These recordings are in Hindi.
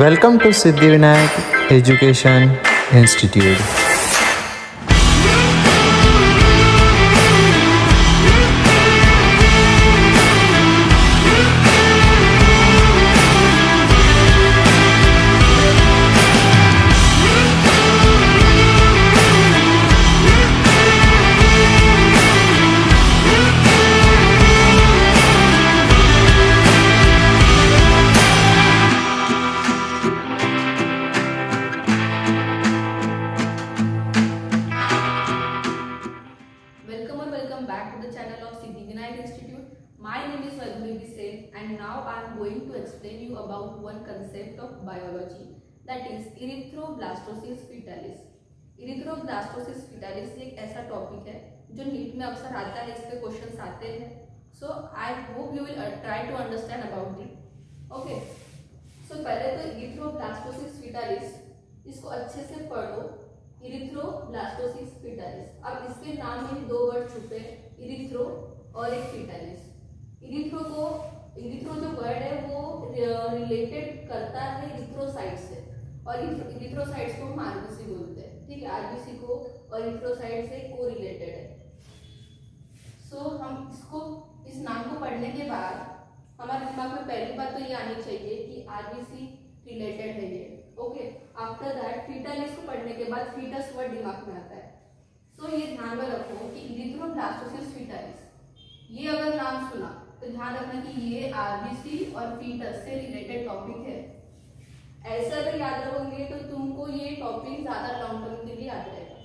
Welcome to Siddhivinayak Education Institute. Welcome back to the channel of Siddhivinayak Institute. My name is Vaibhavi Sen and now I am going to explain you about one concept of biology, that is erythroblastosis fetalis. Erythroblastosis fetalis एक ऐसा टॉपिक है जो नीट में अक्सर आता है, इस पे क्वेश्चंस आते हैं. So I hope you will try to understand about it. Okay. So पहले तो erythroblastosis fetalis इसको अच्छे से पढ़ो. Erythroblastosis fetalis. अब इसके नाम में दो वर्ड छुपे, इरिथ्रो और एक फीटालिस. इरिथ्रो जो वर्ड है वो रिलेटेड करता है इरिथ्रोसाइट से, और इरिथ्रोसाइट्स को हम आरबीसी बोलते हैं. ठीक है, आरबीसी को और इरिथ्रोसाइट से को रिलेटेड है. सो हम इसको इस नाम को पढ़ने के बाद हमारे दिमाग में पहली बात तो ये आनी चाहिए कि आरबीसी रिलेटेड है ये. ओके, आफ्टर दैट फीटालिस को पढ़ने के बाद फीटस वर्ड दिमाग में आता है. सो ये ध्यान में रखो कि इरिथ्रोब्लास्टोसिस फीटालिस, ये अगर नाम सुना तो ध्यान रखना कि ये आरबीसी और फीटस से रिलेटेड टॉपिक है. ऐसे अगर याद रखोगे तो तुमको ये टॉपिक ज्यादा लॉन्ग टर्म के लिए याद रहेगा.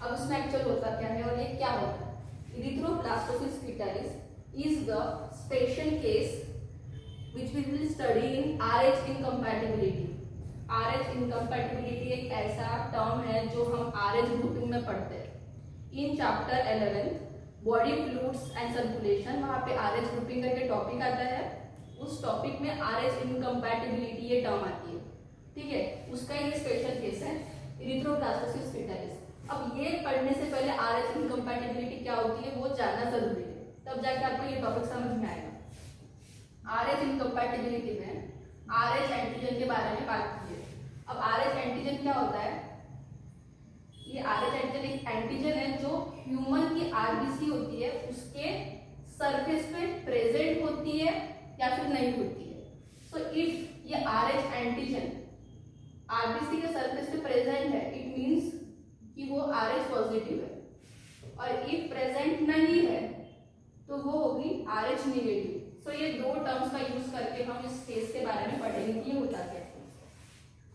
अब उसमें एक्चुअल होता क्या है और ये क्या होता है. Erythroblastosis fetalis is the special case which we will study in RH incompatibility. RH incompatibility एक ऐसा टर्म है जो हम RH ग्रुपिंग में पढ़ते हैं. In chapter 11 body fluids and circulation, वहाँ पे RH ग्रुपिंग करके टॉपिक आता है. उस टॉपिक में RH इनकम्पैटिबिलिटी ये टर्म आती है. ठीक है, उसका ये स्पेशल केस है इरिथ्रोब्लास्टोसिस फीटालिस. अब ये पढ़ने से पहले RH इनकम्पैटिबिलिटी क्या होती है वो जानना जरूरी है, तब जाके आपको ये टॉपिक समझ में आएगा. RH इनकम्पैटिबिलिटी में RH एंटीजन के बारे में बात की है. अब RH एंटीजन क्या होता है. ये RH एंटीजन एक एंटीजन है जो ह्यूमन की आरबीसी होती है उसके सरफेस पे प्रेजेंट होती है या फिर नहीं होती है. सो इफ ये RH एंटीजन आरबीसी के सरफेस पे प्रेजेंट है, इट मींस कि वो RH पॉजिटिव है. और इफ प्रेजेंट नहीं है तो वो होगी RH नेगेटिव. तो ये दो टर्म्स का यूज करके हम इस केस के बारे में पढ़ेंगे कि ये होता क्या है.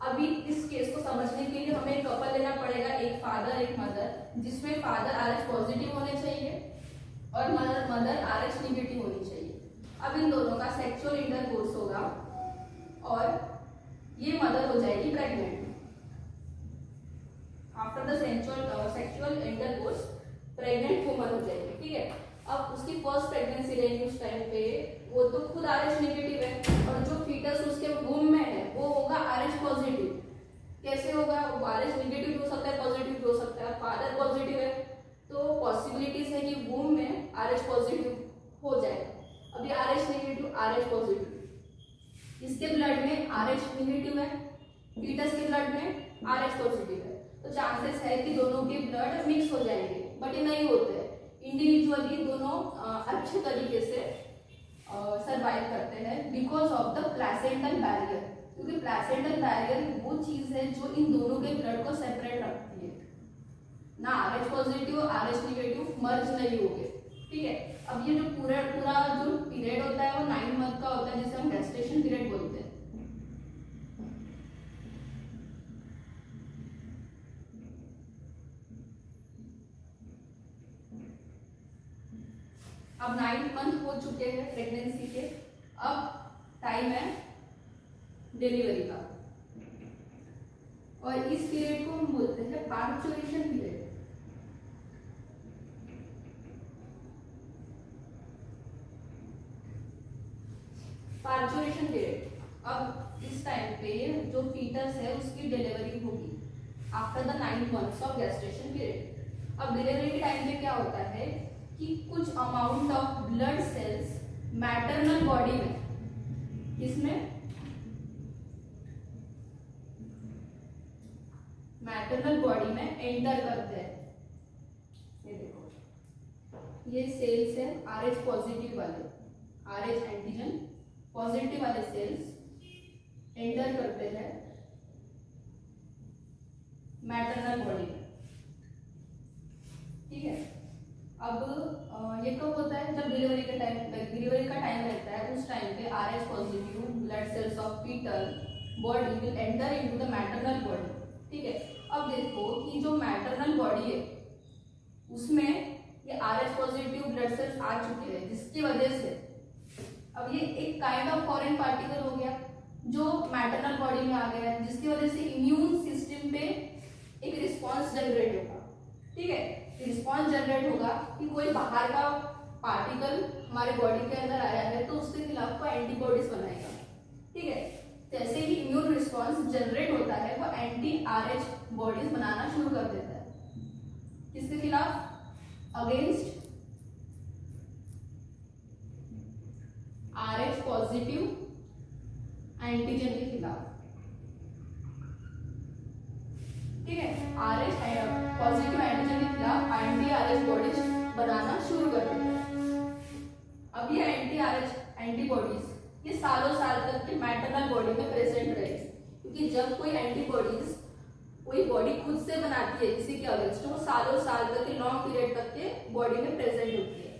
अभी इस केस को समझने के लिए हमें एक कपल लेना पड़ेगा, एक फादर एक मदर, जिसमें फादर RH पॉजिटिव होने चाहिए और मदर RH नेगेटिव होनी चाहिए. अब इन दोनों का सेक्सुअल इंटरकोर्स होगा और ये मदर हो जाएगी pregnant. After the sexual intercourse pregnant woman हो जाएगी. ठीक है, अब उसकी फर्स्ट प्रेगनेंसी रहेगी उस टाइम पे, वो तो खुद RH नेगेटिव है और जो फीटस उसके वूम में है वो होगा RH पॉजिटिव. कैसे होगा, वो RH नेगेटिव भी हो सकता है, पॉजिटिव भी हो सकता है. फादर पॉजिटिव है तो पॉसिबिलिटीज है कि वूम में RH पॉजिटिव हो जाएगा. अभी RH नेगेटिव RH पॉजिटिव, इसके ब्लड में RH नेगेटिव है, फीटस के ब्लड में RH पॉजिटिव है, तो चांसेस है कि दोनों के ब्लड मिक्स हो जाएंगे. बट ये नहीं होते हैं. इंडिविजुअली दोनों अच्छे तरीके से सरवाइव करते हैं because of the placental barrier. क्योंकि प्लेसेंटल बैरियर वो चीज है जो इन दोनों के ब्लड को सेपरेट रखती है. ना RH पॉजिटिव RH नेगेटिव मर्ज नहीं होंगे. ठीक है, अब ये जो पूरा जो पीरियड होता है वो 9 मंथ का होता है, जिसे हम गेस्टेशन पीरियड बोलते हैं. अब 9 मंथ हो चुके हैं प्रेगनेंसी के. अब टाइम है डिलीवरी का और इस पीरियड को हम बोलते हैं पार्चुरेशन पीरियड. पार्चुरेशन पीरियड, अब इस टाइम पे जो फीटस है उसकी डिलीवरी होगी after the 9 months of gestation period. अब डिलीवरी के टाइम पे क्या होता है कि कुछ amount of blood cells maternal body में, इसमें मैटरनल बॉडी में एंटर करते हैं। ये देखो ये सेल्स है RH पॉजिटिव वाले, RH एंटीजन पॉजिटिव वाले सेल्स एंटर करते हैं मैटरनल बॉडी में, ठीक है। अब ये कब होता है, जब डिलीवरी का टाइम रहता है, उस टाइम पे RH positive blood cells of foetal body will enter into the maternal body, ठीक है। अब देखो कि जो मैटरनल बॉडी है उसमें ये RH पॉजिटिव ब्लड सेल्स आ चुके हैं, जिसकी वजह से अब ये एक काइंड ऑफ फॉरेन पार्टिकल हो गया जो मैटरनल बॉडी में आ गया है, जिसकी वजह से इम्यून सिस्टम पे एक रिस्पॉन्स जनरेट होगा, ठीक है। रिस्पॉन्स जनरेट होगा कि कोई बाहर का पार्टिकल हमारे बॉडी के अंदर आया है तो उसके खिलाफ कोई एंटीबॉडीज बनाएगा, ठीक है। जैसे ही इम्यून रिस्पॉन्स जनरेट होता है वो एंटी RH बॉडीज बनाना शुरू कर देता है, किसके खिलाफ, अगेंस्ट RH पॉजिटिव एंटीजन के खिलाफ, ठीक है। RH पॉजिटिव एंटीजन के खिलाफ एंटी RH बॉडीज बनाना शुरू कर देते हैं। अब ये एंटी RH एंटीबॉडीज ये सालों साल तक के मैटरनल बॉडी में प्रेजेंट रहेगी, क्योंकि जब कोई एंटीबॉडीज कोई बॉडी खुद से बनाती है किसी के अगेंस्ट, तो वो सालों साल तक के लॉन्ग पीरियड तक के बॉडी में प्रेजेंट होती है।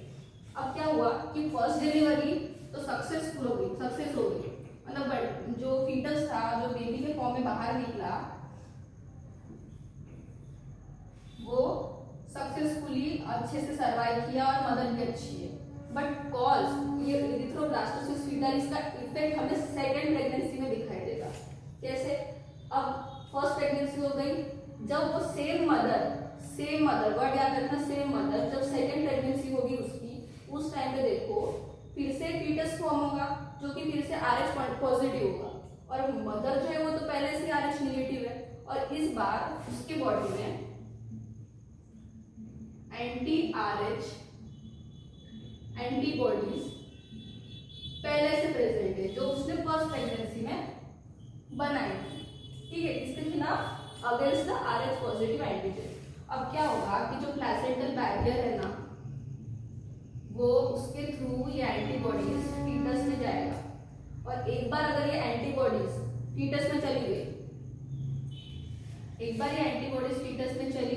अब क्या हुआ कि फर्स्ट डिलीवरी तो सक्सेस हो गई, मतलब जो फीटस था, जो बेबी के फॉर्म में बाहर निकला, वो सक्सेसफुली अच्छे से सरवाइव किया और मदर भी अच्छी है। बट कॉज ये इरिथ्रोब्लास्टोसिस फीटलिस का इफेक्ट हमें सेकेंड प्रेगनेंसी में दिखाई देगा। कैसे, अब फर्स्ट प्रेगनेंसी हो गई, जब वो सेम मदर वर्ड याद रखना, सेम मदर, जब सेकेंड प्रेगनेंसी होगी उसकी, उस टाइम पे देखो फिर से फीटस फॉर्म होगा जो कि फिर से RH पॉजिटिव होगा, और मदर जो है वो तो पहले से RH नेगेटिव है, और इस बार उसके बॉडी में एंटी RH एंटीबॉडीज पहले से प्रेजेंट है जो उसने फर्स्ट प्रेगनेंसी में बनाई थी, ठीक है, इसके खिलाफ against the RH positive antigen. अब क्या होगा कि जो प्लेसेंटल बैरियर है ना, वो उसके थ्रू ये एंटीबॉडीज फीटस में जाएगा, और एक बार अगर ये एंटीबॉडीज फीटस में चली गई, एक बार ये एंटीबॉडीज फीटस में चले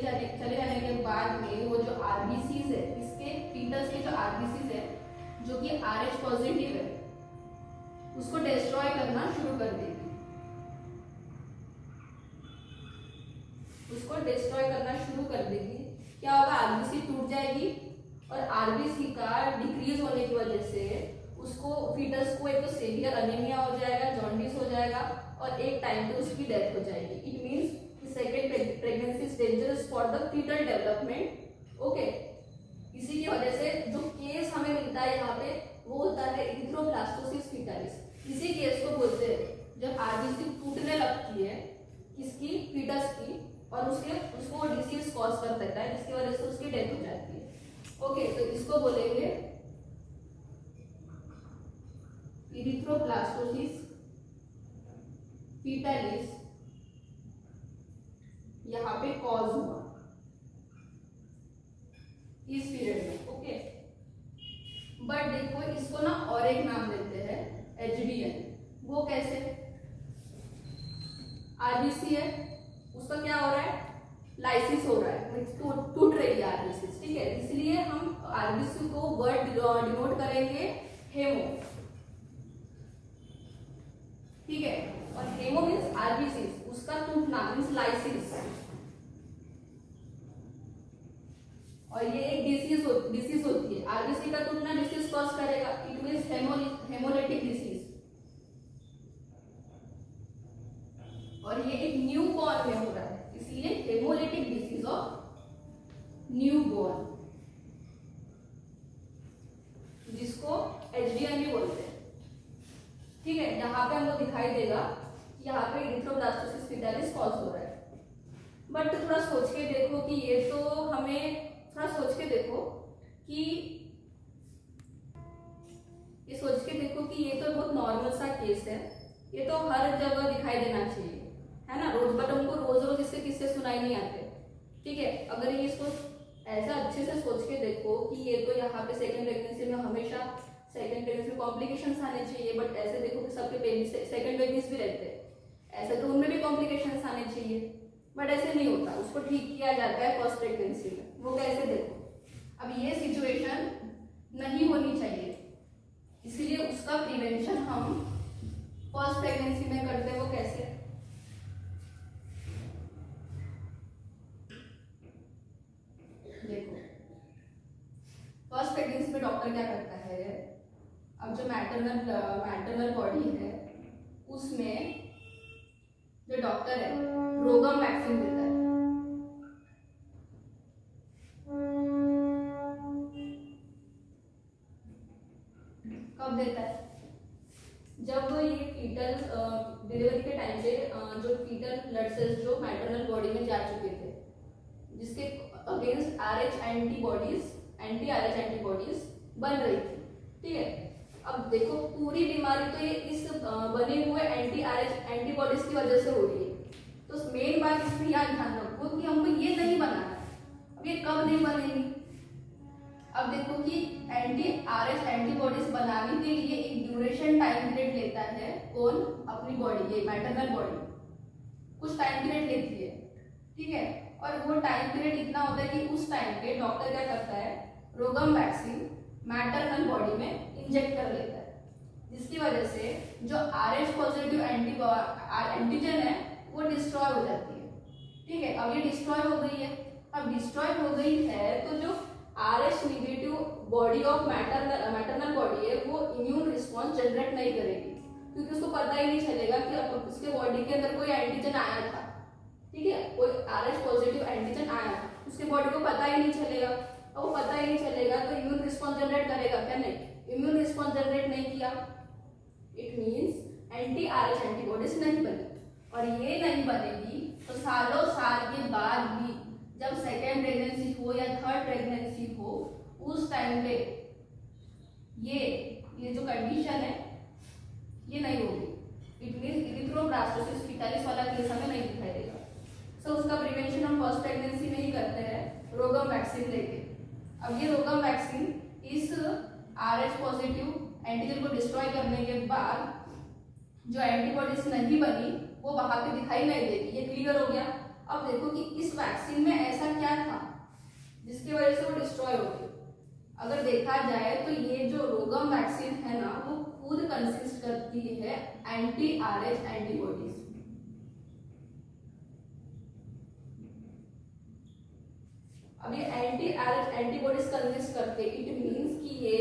जाने के बाद में वो जो RBCs है, इसके फीटस के जो RBCs है जो कि RH पॉजिटिव है, उसको डिस्ट्रॉय करना शुरू कर देगी, क्या होगा, RBC टूट जाएगी, और RBC का डिक्रीज होने की वजह से उसको फीटस को एक तो सेवियर अनीमिया हो जाएगा, जॉन्डिस हो जाएगा, और एक टाइम पे उसकी डेथ हो जाएगी। It means second pregnancy is dangerous for the foetal development, okay. इसी की वजह से जो केस हमें मिलता है यहाँ पे वो होता है इरिथ्रोब्लास्टोसिस फीटलिस। इसी केस को बोलते हैं जब RBC टूटने लगती है किसकी, फीटस की, और उसको डिसीज कॉज कर देता है, जिसकी वजह से उसकी डेथ हो जाती है, ओके। तो इसको बोलेंगे इरिथ्रोब्लास्टोसिस फीटलिस, यहाँ पे कॉज हुआ इस पीरियड में, ओके। बट देखो इसको ना और एक नाम देते हैं HDN। वो कैसे, RBC है, उसका क्या हो रहा है, लाइसिस हो रहा है, टूट रही है RBC, ठीक है। इसलिए हम RBC को वर्ड डिनोट करेंगे हेमो, ठीक है। और हेमो मीन्स RBC, उसका टूटना मीन्स लाइसिस, और ये एक डिसीज होती है। RBC का टूटना डिसीज कॉज करेगा, इट मीन्स हेमोलिटिक डिसीज, और ये एक न्यू बॉर्न में हो रहा है, इसलिए haemolytic disease of new born, जिसको HDN भी बोलते हैं, ठीक है। यहाँ पे हमको दिखाई देगा कि यहाँ पे इरिथ्रोब्लास्टोसिस फीटलिस कॉज हो रहा है। बट थोड़ा सोच के देखो कि ये तो हमें थोड़ा सोच के देखो कि ये तो बहुत नॉर्मल सा केस है, ये तो हर जगह दिखाई देना चाहिए, है ना, रोज, बट हमको रोज रोज इससे किस्से सुनाई नहीं आते, ठीक है। अगर ये इसको ऐसा अच्छे से सोच के देखो कि ये तो यहाँ पे सेकंड प्रेगनेंसी में हमेशा सेकंड प्रेगनेंसी में कॉम्प्लिकेशंस आने चाहिए, बट ऐसे देखो कि सबके बेबी सेकंड बेबीज भी रहते हैं, ऐसे तो उनमें भी कॉम्प्लिकेशंस आने चाहिए, बट ऐसे नहीं होता, उसको ठीक किया जाता है फर्स्ट प्रेगनेंसी में। वो कैसे देखो, अब ये सिचुएशन नहीं होनी चाहिए, इसलिए उसका प्रिवेंशन हम फर्स्ट प्रेगनेंसी में करते हैं। वो कैसे, देखो फर्स्ट प्रेगनेंसी में डॉक्टर क्या करता है, अब जो मैटरनल बॉडी है उसमें जो डॉक्टर है रोगम वैक्सीन देता है। कब देता है, जब ये फीटल डिलीवरी के टाइम पे जो फीटल ब्लड सेल्स जो मैटरनल बॉडी में जा चुके थे, जिसके अगेंस्ट एंटी आरएच एंटीबॉडीज बन रही थी, ठीक है। अब देखो पूरी बीमारी तो ये इस बने हुए एंटी आरएच एंटीबॉडीज की वजह से हो रही है, तो मेन बात इसमें याद ध्यान रखो कि हमको ये नहीं बनाना है। अब ये कब नहीं बनेगी, अब देखो कि एंटी आरएच एंटीबॉडीज बनाने के लिए एक ड्यूरेशन टाइम पीरियड लेता है, कौन, अपनी बॉडी, ये मैटरनल बॉडी कुछ टाइम पीरियड लेती है, ठीक है। और वो टाइम पीरियड इतना होता है कि उस टाइम पे डॉक्टर क्या करता है, रोगम वैक्सीन मैटरनल बॉडी में इंजेक्ट कर लेता है, जिसकी वजह से जो आरएच पॉजिटिव एंटीजन है वो डिस्ट्रॉय हो जाती है, ठीक है। अब ये डिस्ट्रॉय हो गई है, अब डिस्ट्रॉय हो गई है तो जो RH negative body of maternal body है वो इम्यून रिस्पॉन्स जनरेट नहीं करेगी, क्योंकि उसको पता ही नहीं चलेगा कि अब उसके बॉडी के अंदर कोई एंटीजन आया था, ठीक है, कोई आरएच पॉजिटिव एंटीजन आया, उसके बॉडी को पता ही नहीं चलेगा, और वो पता ही नहीं चलेगा तो इम्यून रिस्पॉन्स जनरेट करेगा क्या, नहीं, इम्यून रिस्पॉन्स जनरेट नहीं किया, it means anti RH antibodies नहीं बनी, और ये नहीं बनेगी तो सालों साल के बाद भी जब सेकेंड प्रेगनेंसी हो या थर्ड प्रेगनेंसी हो उस टाइम पे ये जो कंडीशन है ये नहीं होगी, इट मींस इरिथ्रोब्लास्टोसिस फीटालिस वाला केस हमें नहीं दिखाई देगा। सो उसका प्रिवेंशन हम फर्स्ट प्रेगनेंसी में ही करते हैं रोगम वैक्सीन लेके। अब ये रोगम वैक्सीन इस आरएच पॉजिटिव एंटीजन को डिस्ट्रॉय करने के बाद जो एंटीबॉडीज नहीं बनी वो वहां पे दिखाई नहीं देगी, ये क्लियर हो गया। अब देखो कि इस वैक्सीन में ऐसा क्या था जिसकी वजह से वो डिस्ट्रॉय हो गई। अगर देखा जाए तो ये जो रोगम वैक्सीन है ना वो खुद कंसिस्ट करती है एंटी आरएच एंटीबॉडीज। अब ये एंटी आरएच एंटीबॉडीज कंसिस्ट करते, इट मींस कि ये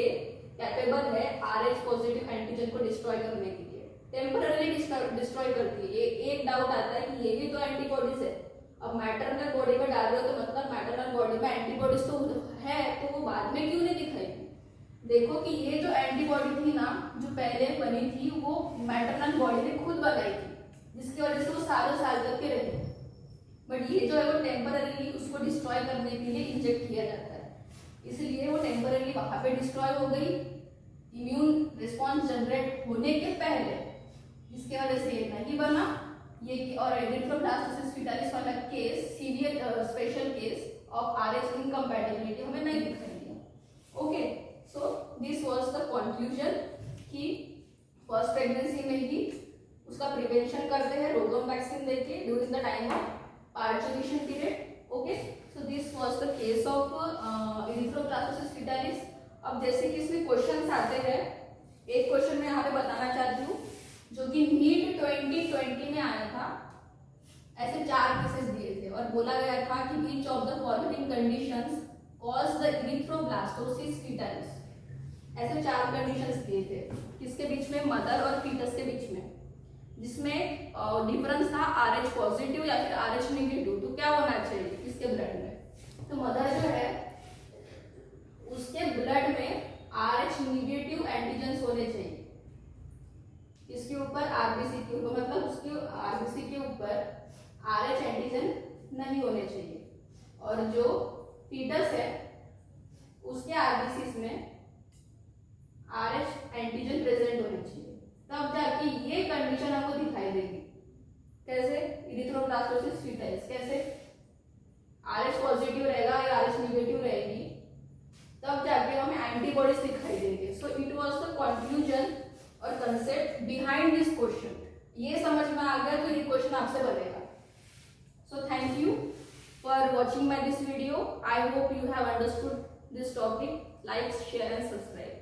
कैपेबल है आरएच पॉजिटिव एंटीजन को डिस्ट्रॉय करने के लिए, टेम्पररी डिस्ट्रॉय करती है। ये एक डाउट आता है कि ये भी तो एंटीबॉडीज है, अब मैटरनल बॉडी में डाल रहे हो तो मतलब मैटरनल बॉडी में एंटीबॉडीज तो है, तो वो बाद में क्यों नहीं दिखाएगी। देखो कि ये जो एंटीबॉडी थी ना जो पहले बनी थी वो मैटरनल बॉडी ने खुद बनाई थी, जिसकी वजह से वो सालों साल तक के रहे, बट ये जो है वो टेम्पररी उसको डिस्ट्रॉय करने के लिए इंजेक्ट किया जाता है, इसलिए वो टेम्पररी वहां पे डिस्ट्रॉय हो गई इम्यून रिस्पॉन्स जनरेट होने के पहले, जिसकी वजह से ये नहीं बना। ये और एरिथ्रोब्लास्टोसिस फीटालिस वाला case severe special case of RH incompatibility हमें नहीं दिखाई दिया। Okay, so this was the conclusion कि फर्स्ट प्रेगनेंसी में ही उसका प्रिवेंशन करते हैं रोगम वैक्सीन देके during the time of parturition period. Okay, so this was the case of erythroblastosis fetalis. अब जैसे कि इसमें क्वेश्चंस आते हैं, एक क्वेश्चन मैं यहाँ पे बताना चाहती हूँ जो कि नीट 2020 में आया था। ऐसे 4 केसेस दिए थे और बोला गया था कि which of the following conditions cause the erythroblastosis fetalis. ऐसे 4 कंडीशंस दिए थे, किसके बीच में, मदर और फीटस के बीच में, जिसमें डिफरेंस था आरएच पॉजिटिव या फिर आरएच नेगेटिव। तो क्या होना चाहिए इसके ब्लड में, तो मदर जो है उसके ब्लड में आरएच नेगेटिव एंटीजन्स होने चाहिए, इसके ऊपर आरबीसी के ऊपर, मतलब उसके आरबीसी के ऊपर आरएच एंटीजन नहीं होने चाहिए, और जो फीटस है उसके आरबीसी में आरएच एंटीजन प्रेजेंट होने चाहिए, तब जाके ये कंडीशन हमको दिखाई देगी। कैसे, इरिथ्रोब्लास्टोसिस फीटाइस कैसे, आरएच पॉजिटिव रहेगा या आरएच निगेटिव रहेगी, तब जाके हमें एंटीबॉडीज दिखाई देंगे. So it was the conclusion और कंसेप्ट बिहाइंड दिस क्वेश्चन. ये समझ में आ गया तो ये क्वेश्चन आपसे बनेगा. So thank you for watching my this video. I hope you have understood this topic. Like, share and subscribe.